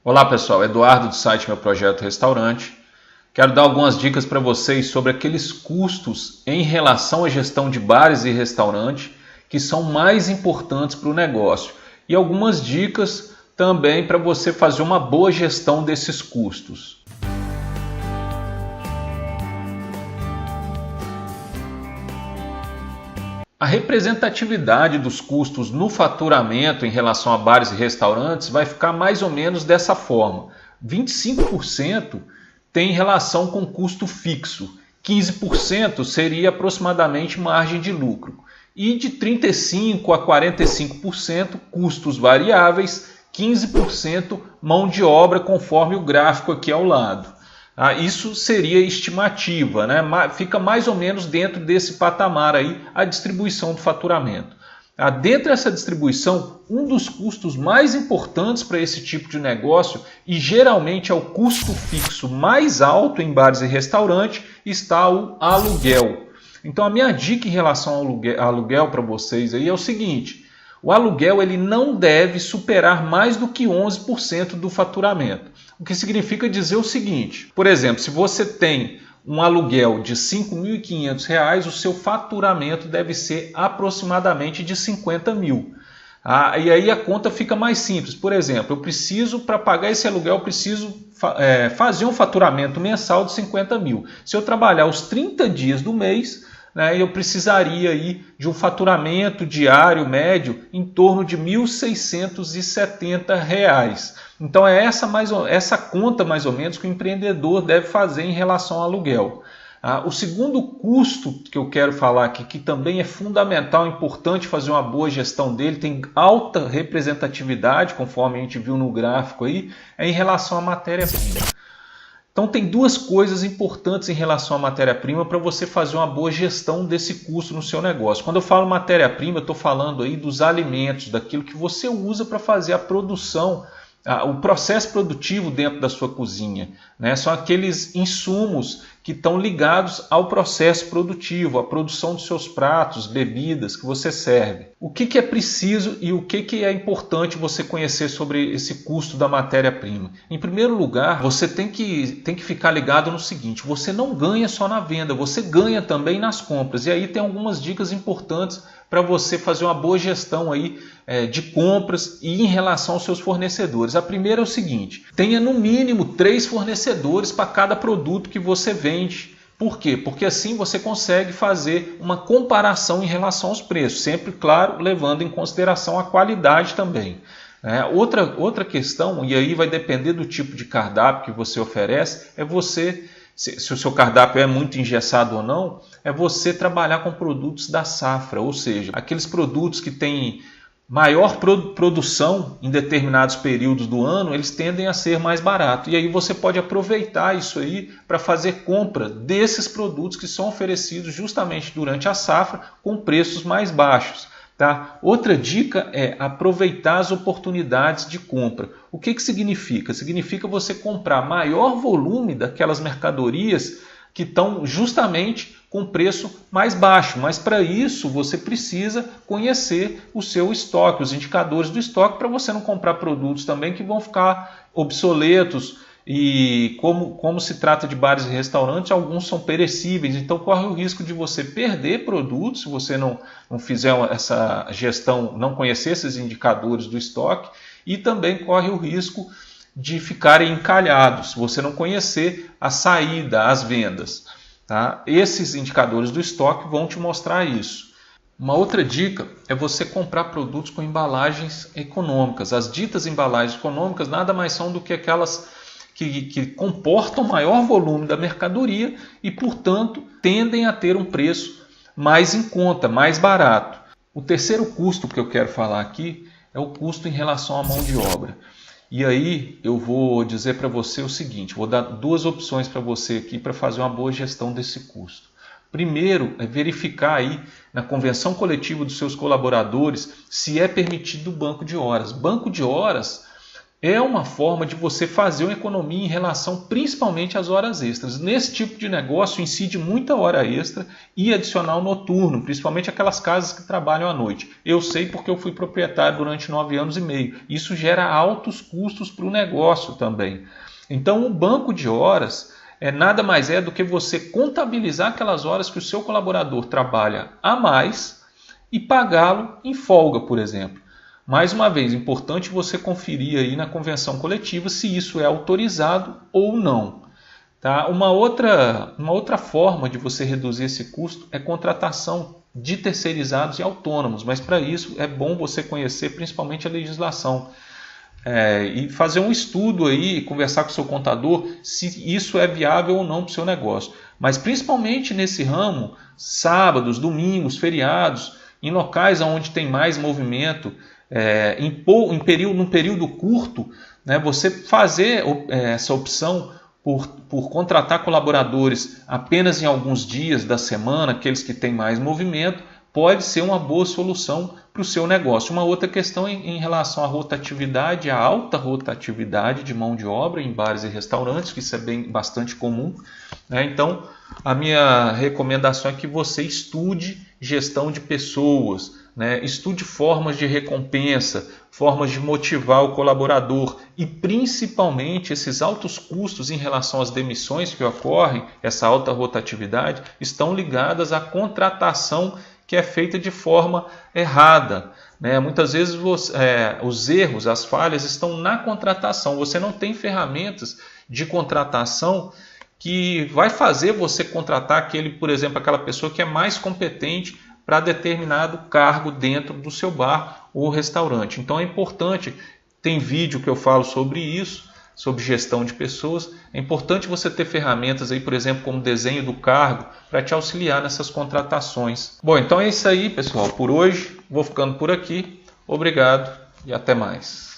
Olá pessoal, Eduardo do site Meu Projeto Restaurante. Quero dar algumas dicas para vocês sobre aqueles custos em relação à gestão de bares e restaurantes que são mais importantes para o negócio. E algumas dicas também para você fazer uma boa gestão desses custos. A representatividade dos custos no faturamento em relação a bares e restaurantes vai ficar mais ou menos dessa forma. 25% tem relação com custo fixo, 15% seria aproximadamente margem de lucro e de 35% a 45% custos variáveis, 15% mão de obra conforme o gráfico aqui ao lado. Isso seria estimativa, né? Fica mais ou menos dentro desse patamar aí a distribuição do faturamento. Dentro dessa distribuição, um dos custos mais importantes para esse tipo de negócio, e geralmente é o custo fixo mais alto em bares e restaurantes, está o aluguel. Então a minha dica em relação ao aluguel para vocês aí é o seguinte: o aluguel ele não deve superar mais do que 11% do faturamento. O que significa dizer o seguinte: por exemplo, se você tem um aluguel de R$ 5.500, o seu faturamento deve ser aproximadamente de 50 mil. E aí a conta fica mais simples. Por exemplo, para pagar esse aluguel, eu preciso fazer um faturamento mensal de 50 mil. Se eu trabalhar os 30 dias do mês, eu precisaria aí de um faturamento diário médio em torno de R$ 1.670. Então é essa conta mais ou menos que o empreendedor deve fazer em relação ao aluguel. O segundo custo que eu quero falar aqui, que também é fundamental, importante fazer uma boa gestão dele, tem alta representatividade, conforme a gente viu no gráfico aí, é em relação à matéria-prima. Então tem duas coisas importantes em relação à matéria-prima para você fazer uma boa gestão desse custo no seu negócio. Quando eu falo matéria-prima, eu estou falando aí dos alimentos, daquilo que você usa para fazer a produção, o processo produtivo dentro da sua cozinha, né? São aqueles insumos que estão ligados ao processo produtivo, à produção dos seus pratos, bebidas que você serve. O que é preciso e o que é importante você conhecer sobre esse custo da matéria-prima? Em primeiro lugar, você tem que ficar ligado no seguinte: você não ganha só na venda, você ganha também nas compras. E aí tem algumas dicas importantes para você fazer uma boa gestão aí, de compras e em relação aos seus fornecedores. A primeira é o seguinte: tenha no mínimo 3 fornecedores para cada produto que você vende. Por quê? Porque assim você consegue fazer uma comparação em relação aos preços, sempre, claro, levando em consideração a qualidade também. Outra questão, e aí vai depender do tipo de cardápio que você oferece, é você, se o seu cardápio é muito engessado ou não, é você trabalhar com produtos da safra, ou seja, aqueles produtos que têm maior produção em determinados períodos do ano, eles tendem a ser mais baratos. E aí você pode aproveitar isso aí para fazer compra desses produtos que são oferecidos justamente durante a safra com preços mais baixos. Outra dica é aproveitar as oportunidades de compra. O que significa? Significa você comprar maior volume daquelas mercadorias que estão justamente com preço mais baixo, mas para isso você precisa conhecer o seu estoque, os indicadores do estoque, para você não comprar produtos também que vão ficar obsoletos. E como se trata de bares e restaurantes, alguns são perecíveis, então corre o risco de você perder produtos se você não fizer essa gestão, não conhecer esses indicadores do estoque, e também corre o risco de ficarem encalhados se você não conhecer a saída, as vendas. Esses indicadores do estoque vão te mostrar isso. Uma outra dica é você comprar produtos com embalagens econômicas. As ditas embalagens econômicas nada mais são do que aquelas que comportam maior volume da mercadoria e, portanto, tendem a ter um preço mais em conta, mais barato. O terceiro custo que eu quero falar aqui é o custo em relação à mão de obra. E aí eu vou dizer para você o seguinte: vou dar duas opções para você aqui para fazer uma boa gestão desse custo. Primeiro é verificar aí na convenção coletiva dos seus colaboradores se é permitido o banco de horas. Banco de horas é uma forma de você fazer uma economia em relação principalmente às horas extras. Nesse tipo de negócio incide muita hora extra e adicional noturno, principalmente aquelas casas que trabalham à noite. Eu sei porque eu fui proprietário durante 9 anos e meio. Isso gera altos custos para o negócio também. Então o banco de horas nada mais é do que você contabilizar aquelas horas que o seu colaborador trabalha a mais e pagá-lo em folga, por exemplo. Mais uma vez, importante você conferir aí na convenção coletiva se isso é autorizado ou não. Tá? Uma outra forma de você reduzir esse custo é contratação de terceirizados e autônomos, mas para isso é bom você conhecer principalmente a legislação e fazer um estudo aí, conversar com o seu contador se isso é viável ou não para o seu negócio. Mas principalmente nesse ramo, sábados, domingos, feriados, em locais onde tem mais movimento, num período curto, né, você fazer essa opção por contratar colaboradores apenas em alguns dias da semana, aqueles que têm mais movimento, pode ser uma boa solução para o seu negócio. Uma outra questão em relação à rotatividade, a alta rotatividade de mão de obra em bares e restaurantes, que isso é bastante comum, né? Então, a minha recomendação é que você estude gestão de pessoas, né? Estude formas de recompensa, formas de motivar o colaborador e principalmente esses altos custos em relação às demissões que ocorrem, essa alta rotatividade, estão ligadas à contratação que é feita de forma errada, né? Muitas vezes os erros, as falhas estão na contratação. Você não tem ferramentas de contratação que vai fazer você contratar por exemplo, aquela pessoa que é mais competente para determinado cargo dentro do seu bar ou restaurante. Então é importante, tem vídeo que eu falo sobre isso, sobre gestão de pessoas. É importante você ter ferramentas aí, por exemplo, como desenho do cargo, para te auxiliar nessas contratações. Bom, então é isso aí, pessoal. Por hoje, vou ficando por aqui. Obrigado e até mais.